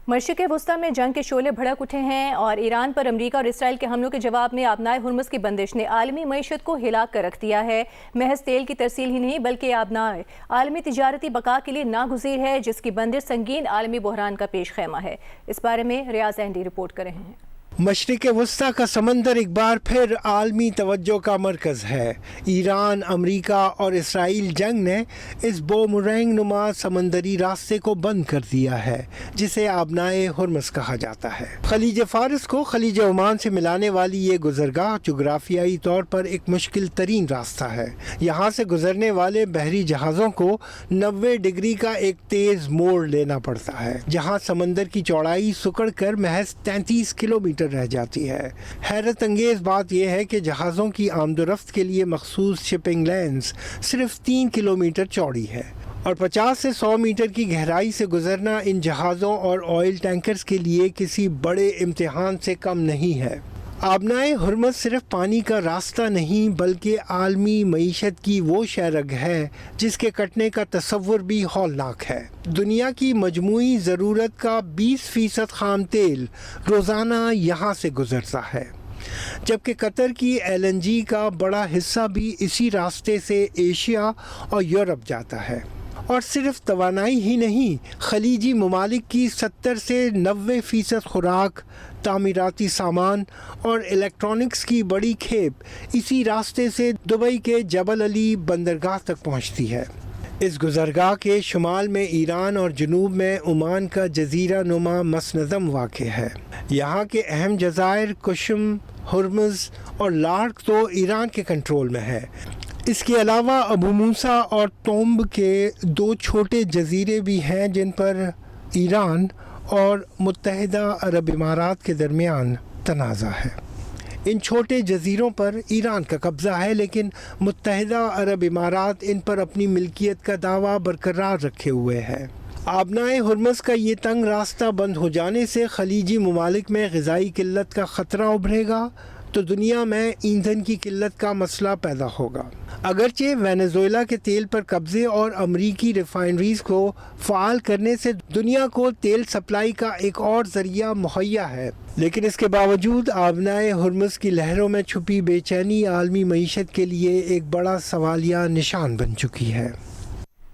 مشرق وسطی میں جنگ کے شعلے بھڑک اٹھے ہیں اور ایران پر امریکہ اور اسرائیل کے حملوں کے جواب میں آبنائے ہرمز کی بندش نے عالمی معیشت کو ہلا کر رکھ دیا ہے۔ محض تیل کی ترسیل ہی نہیں بلکہ آبنائے عالمی تجارتی بقا کے لیے ناگزیر ہے، جس کی بندش سنگین عالمی بحران کا پیش خیمہ ہے۔ اس بارے میں ریاض احمدی رپورٹ کر رہے ہیں۔ مشرق وسطی کا سمندر ایک بار پھر عالمی توجہ کا مرکز ہے۔ ایران، امریکہ اور اسرائیل جنگ نے اس بومرینگ نما سمندری راستے کو بند کر دیا ہے، جسے آبنائے ہرمز کہا جاتا ہے۔ خلیج فارس کو خلیج عمان سے ملانے والی یہ گزرگاہ جغرافیائی طور پر ایک مشکل ترین راستہ ہے۔ یہاں سے گزرنے والے بحری جہازوں کو 90 ڈگری کا ایک تیز موڑ لینا پڑتا ہے، جہاں سمندر کی چوڑائی سکڑ کر محض 33 کلومیٹر رہ جاتی ہے۔ حیرت انگیز بات یہ ہے کہ جہازوں کی آمد و رفت کے لیے مخصوص شپنگ لینز صرف 3 کلومیٹر چوڑی ہے، اور 50 سے 100 میٹر کی گہرائی سے گزرنا ان جہازوں اور آئل ٹینکرز کے لیے کسی بڑے امتحان سے کم نہیں ہے۔ آبنائے ہرمز صرف پانی کا راستہ نہیں بلکہ عالمی معیشت کی وہ شہرگ ہے جس کے کٹنے کا تصور بھی ہولناک ہے۔ دنیا کی مجموعی ضرورت کا 20% خام تیل روزانہ یہاں سے گزرتا ہے، جبکہ قطر کی LNG کا بڑا حصہ بھی اسی راستے سے ایشیا اور یورپ جاتا ہے۔ اور صرف توانائی ہی نہیں، خلیجی ممالک کی 70 سے 90% خوراک، تعمیراتی سامان اور الیکٹرانکس کی بڑی کھیپ اسی راستے سے دبئی کے جبل علی بندرگاہ تک پہنچتی ہے۔ اس گزرگاہ کے شمال میں ایران اور جنوب میں عمان کا جزیرہ نما مسندم واقع ہے۔ یہاں کے اہم جزائر قشم، ہرمز اور لارک تو ایران کے کنٹرول میں ہے۔ اس کے علاوہ ابو موسیٰ اور تومب کے 2 چھوٹے جزیرے بھی ہیں جن پر ایران اور متحدہ عرب امارات کے درمیان تنازع ہے۔ ان چھوٹے جزیروں پر ایران کا قبضہ ہے، لیکن متحدہ عرب امارات ان پر اپنی ملکیت کا دعویٰ برقرار رکھے ہوئے ہے۔ آبنائے ہرمز کا یہ تنگ راستہ بند ہو جانے سے خلیجی ممالک میں غذائی قلت کا خطرہ ابھرے گا تو دنیا میں ایندھن کی قلت کا مسئلہ پیدا ہوگا۔ اگرچہ وینزویلا کے تیل پر قبضے اور امریکی ریفائنریز کو فعال کرنے سے دنیا کو تیل سپلائی کا ایک اور ذریعہ مہیا ہے، لیکن اس کے باوجود آبنائے ہرمز کی لہروں میں چھپی بے چینی عالمی معیشت کے لیے ایک بڑا سوالیہ نشان بن چکی ہے۔